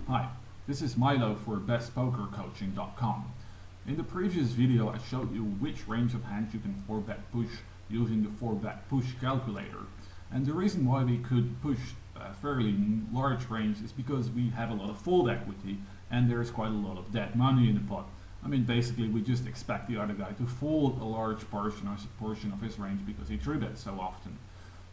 Hi, this is Milo for bestpokercoaching.com. In the previous video I showed you which range of hands you can 4bet push using the 4bet push calculator. And the reason why we could push a fairly large range is because we have a lot of fold equity and there is quite a lot of dead money in the pot. I mean, basically we just expect the other guy to fold a large portion of his range because he 3-bets so often.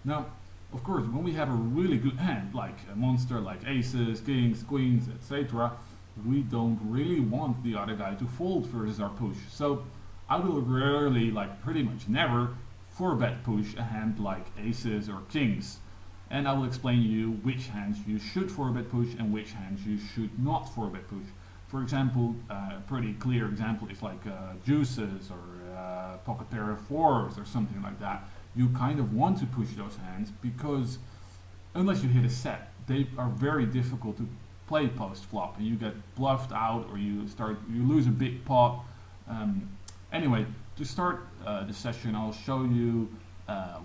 Now, of course, when we have a really good hand, like a monster like aces, kings, queens, etc., we don't really want the other guy to fold versus our push. So I will rarely, like pretty much never, 4bet push a hand like aces or kings. And I will explain to you which hands you should 4bet push and which hands you should not 4bet push. For example, a pretty clear example is like juices or pocket pair of fours or something like that. You kind of want to push those hands because unless you hit a set, they are very difficult to play post flop and you get bluffed out or you lose a big pot. Anyway, to start the session, I'll show you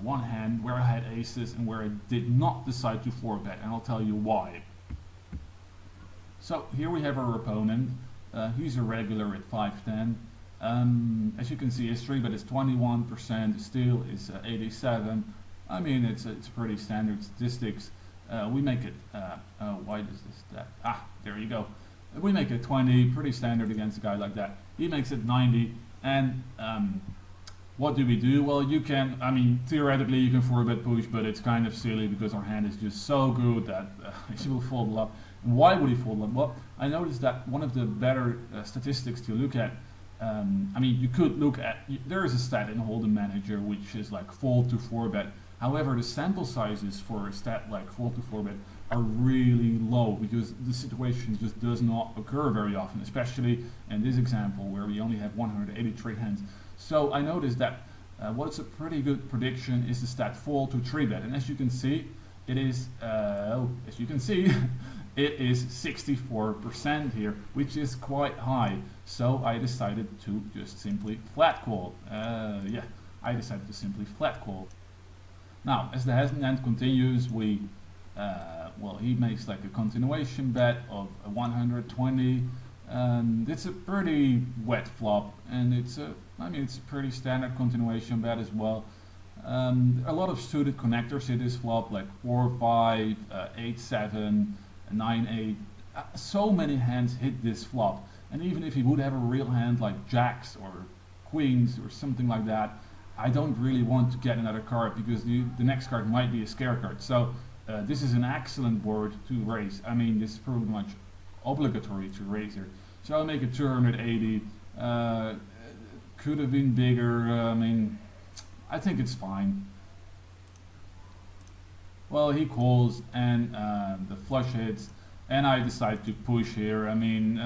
one hand where I had aces and where I did not decide to 4bet, and I'll tell you why. So here we have our opponent. He's a regular at 5-10. As you can see, his 3-bet is 21%, steal is 87. I mean, it's pretty standard statistics. We make it, why does this, that, there you go. We make it 20, pretty standard against a guy like that. He makes it 90, and what do we do? Well, you can, I mean, theoretically you can 4-bet push, but it's kind of silly because our hand is just so good that he will fold a lot. And why would he fold a lot? Well, I noticed that one of the better statistics to look at, I mean, you could look at, there is a stat in Hold'em Manager which is like fold to 4bet. However, the sample sizes for a stat like fold to 4bet are really low because the situation just does not occur very often, especially in this example where we only have 183 hands. So I noticed that what's a pretty good prediction is the stat fold to 3-bet, and as you can see, it is, it is 64% here, which is quite high. So I decided to just simply flat call. Yeah, I decided to simply flat call. Now, as the hand continues, we, well, he makes like a continuation bet of 120. It's a pretty wet flop, and it's a, I mean, it's a pretty standard continuation bet as well. A lot of suited connectors hit this flop, like 4-5, 8-7, 9-8. So many hands hit this flop, and even if he would have a real hand like jacks or queens or something like that, I don't really want to get another card because the next card might be a scare card. So this is an excellent board to raise. I mean, this is pretty much obligatory to raise here. So I'll make it 280. Could have been bigger. I mean, I think it's fine. Well, he calls and the flush hits, and I decide to push here. I mean,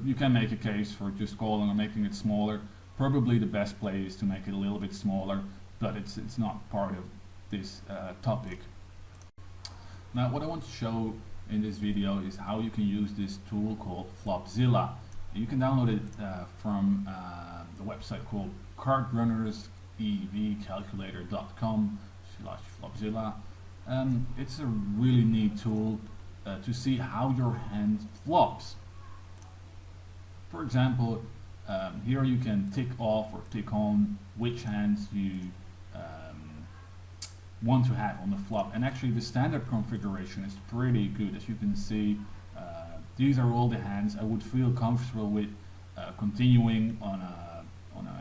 you can make a case for just calling or making it smaller. Probably the best play is to make it a little bit smaller, but it's not part of this topic. Now, what I want to show in this video is how you can use this tool called Flopzilla. You can download it from the website called cardrunnersevcalculator.com/Flopzilla. It's a really neat tool to see how your hand flops. For example, here you can tick off or tick on which hands you want to have on the flop, and actually the standard configuration is pretty good. As you can see, these are all the hands I would feel comfortable with continuing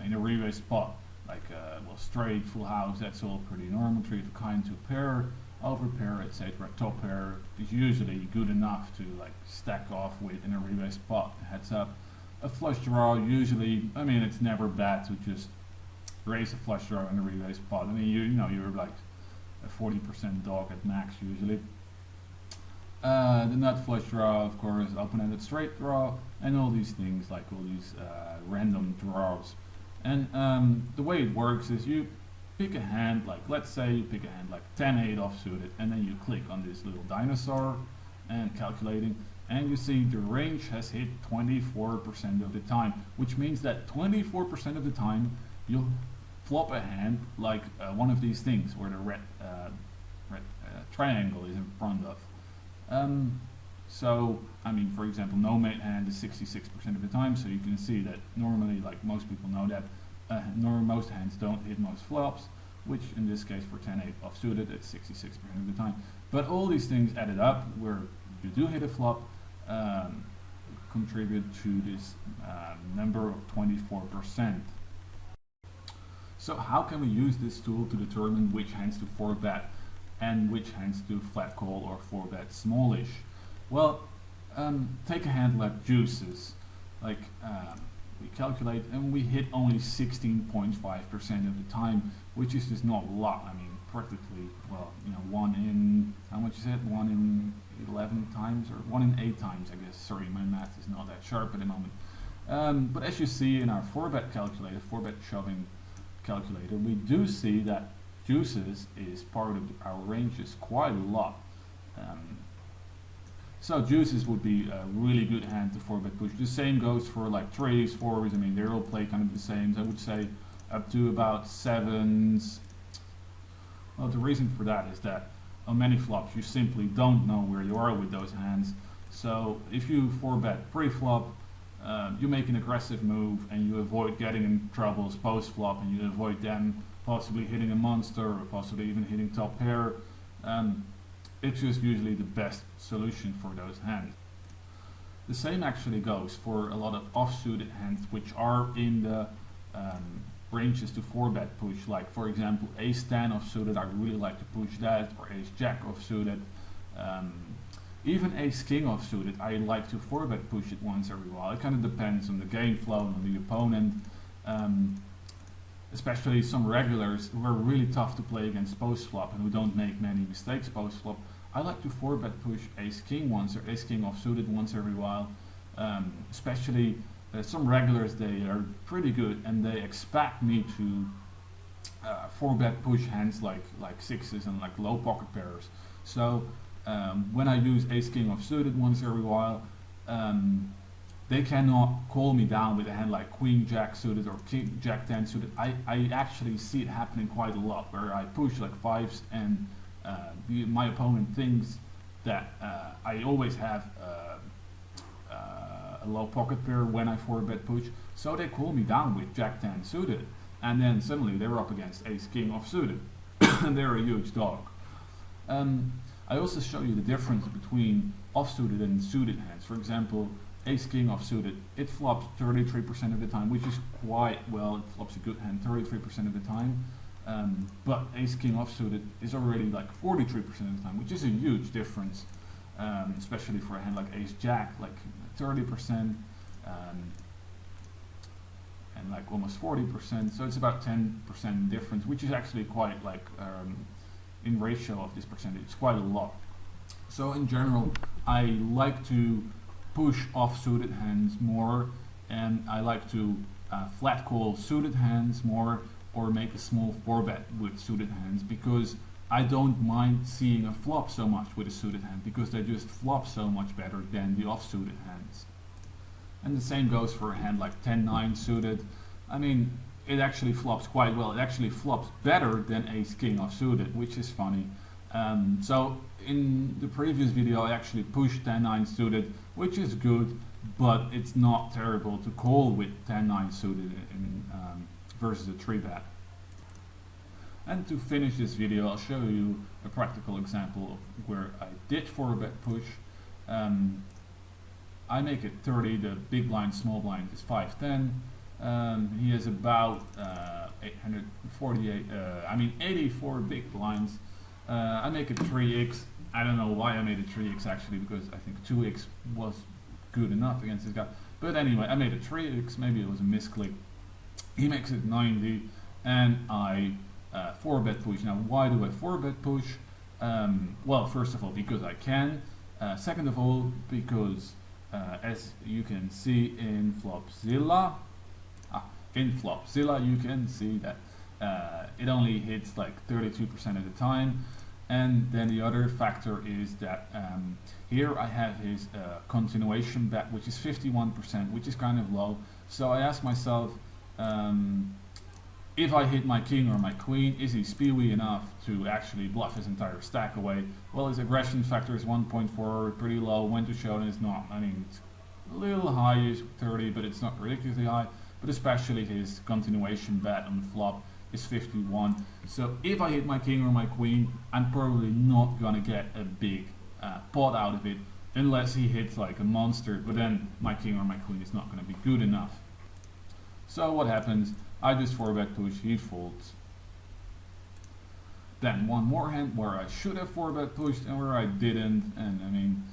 in a re-raise spot, like well, straight, full house. That's all pretty normal. 3 of a kind to pair, over pair, etc. Top pair is usually good enough to like stack off with in a re-raise spot. Heads up. A flush draw, usually, I mean, it's never bad to just raise a flush draw in a re-raise spot. I mean, you know, you're like a 40% dog at max usually. The nut flush draw, of course, open-ended straight draw, and all these things, like all these random draws. And the way it works is you pick a hand, like let's say you pick a hand like 10-8 offsuited, and then you click on this little dinosaur and calculating, and you see the range has hit 24% of the time, which means that 24% of the time you'll flop a hand like one of these things where the red triangle is in front of. So, I mean, for example, no mate hand is 66% of the time, so you can see that normally, like most people know that, most hands don't hit most flops, which in this case for 10-8 offsuited, it's 66% of the time. But all these things added up, where you do hit a flop, contribute to this number of 24%. So how can we use this tool to determine which hands to 4bet and which hands to flat call or 4bet smallish? Well, take a hand like deuces. Like we calculate and we hit only 16.5% of the time, which is just not a lot. I mean, practically, well, you know, 1 in, how much is it? 1 in 11 times or 1 in 8 times, I guess. Sorry, my math is not that sharp at the moment. But as you see in our 4bet calculator, 4bet shoving calculator, we do see that deuces is part of our ranges quite a lot. So deuces would be a really good hand to 4bet push. The same goes for like 3s, 4s. I mean, they all play kind of the same. So I would say up to about 7s. Well, the reason for that is that on many flops you simply don't know where you are with those hands. So if you 4bet pre-flop, you make an aggressive move and you avoid getting in troubles post-flop, and you avoid them possibly hitting a monster or possibly even hitting top pair. It's just usually the best solution for those hands. The same actually goes for a lot of offsuited hands which are in the ranges to 4bet push, like for example ace 10 offsuited, I really like to push that, or ace jack offsuited. Even ace king offsuited, I like to 4bet push it once every while. It kind of depends on the game flow and on the opponent. Especially some regulars who are really tough to play against post-flop and who don't make many mistakes post-flop. I like to 4bet push ace king once or ace king offsuited once every while. Especially some regulars, they are pretty good and they expect me to 4bet push hands like sixes and like low pocket pairs. So when I use ace king offsuited once every while, they cannot call me down with a hand like queen jack suited or king jack 10 suited. I actually see it happening quite a lot, where I push like 5s and my opponent thinks that I always have a low pocket pair when I 4bet push, so they call me down with jack 10 suited, and then suddenly they're up against ace king offsuited and they're a huge dog. I also show you the difference between offsuited and suited hands. For example, ace king offsuited, it flops 33% of the time, which is quite well. It flops a good hand 33% of the time. But ace king offsuited is already like 43% of the time, which is a huge difference, especially for a hand like ace jack, like 30%, and like almost 40%. So it's about 10% difference, which is actually quite like in ratio of this percentage, it's quite a lot. So in general, I like to push off suited hands more, and I like to flat call suited hands more, or make a small 4bet with suited hands, because I don't mind seeing a flop so much with a suited hand, because they just flop so much better than the off suited hands. And the same goes for a hand like 10-9 suited. I mean, it actually flops quite well. It actually flops better than ace king off suited, which is funny. So in the previous video I actually pushed 10-9 suited, which is good, but it's not terrible to call with 10-9 suited versus a 3-bet. And to finish this video, I'll show you a practical example of where I did 4bet push. I make it 30, the big blind, small blind is 510. He has about 848, I mean 84 big blinds. I make it 3x. I don't know why I made it 3x actually, because I think 2x was good enough against this guy. But anyway, I made it 3x, maybe it was a misclick. He makes it 90, and I 4bet push. Now, why do I 4bet push? Well, first of all, because I can. Second of all, because as you can see in Flopzilla, you can see that it only hits like 32% of the time. And then the other factor is that here I have his continuation bet, which is 51%, which is kind of low. So I ask myself, if I hit my king or my queen, is he spewy enough to actually bluff his entire stack away? Well, his aggression factor is 1.4, pretty low. Whento showdown is not. I mean, it's a little high-ish, 30, but it's not ridiculously high. But especially his continuation bet on the flop is 51. So if I hit my king or my queen, I'm probably not gonna get a big pot out of it, unless he hits like a monster. But then my king or my queen is not gonna be good enough. So what happens? I just 4-bet push, he folds. Then one more hand where I should have 4-bet pushed and where I didn't, and I mean,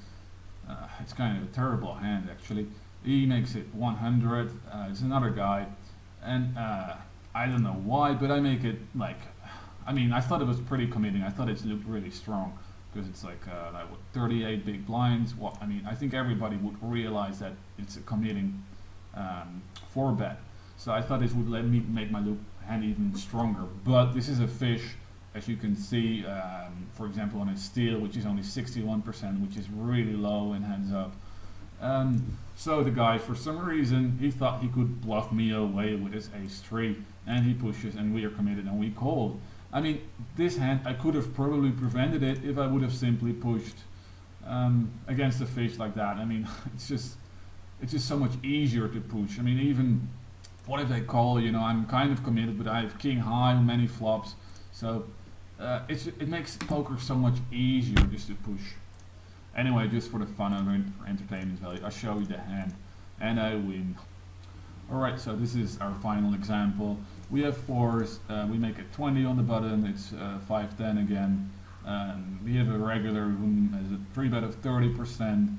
it's kind of a terrible hand actually. He makes it 100, it's another guy, and I don't know why, but I make it like, I mean, I thought it was pretty committing. I thought it looked really strong, because it's like 38 big blinds. Well, I mean, I think everybody would realize that it's a committing 4-bet. So I thought this would let me make my hand even stronger, but this is a fish, as you can see, for example on a steal, which is only 61%, which is really low in hands up. So the guy, for some reason, he thought he could bluff me away with his ace-3, and he pushes, and we are committed, and we called. I mean, this hand, I could have probably prevented it if I would have simply pushed against a fish like that. I mean, it's just so much easier to push. I mean, even what if they call, you know, I'm kind of committed, but I have king high on many flops, so it makes poker so much easier just to push. Anyway, just for the fun of it, for entertainment value, I show you the hand, and I win. Alright, so this is our final example. We have fours, we make it 20 on the button, it's 5-10 again. We have a regular who has a 3-bet of 30%,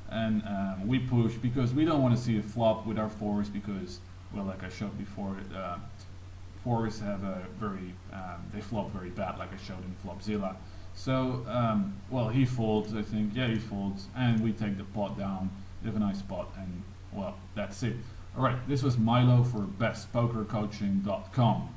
and we push because we don't want to see a flop with our fours, because, well, like I showed before, fours have a very, they flop very bad, like I showed in Flopzilla. So, well, he folds, I think. Yeah, he folds, and we take the pot down. We have a nice pot, and, well, that's it. Alright, this was Milo for bestpokercoaching.com.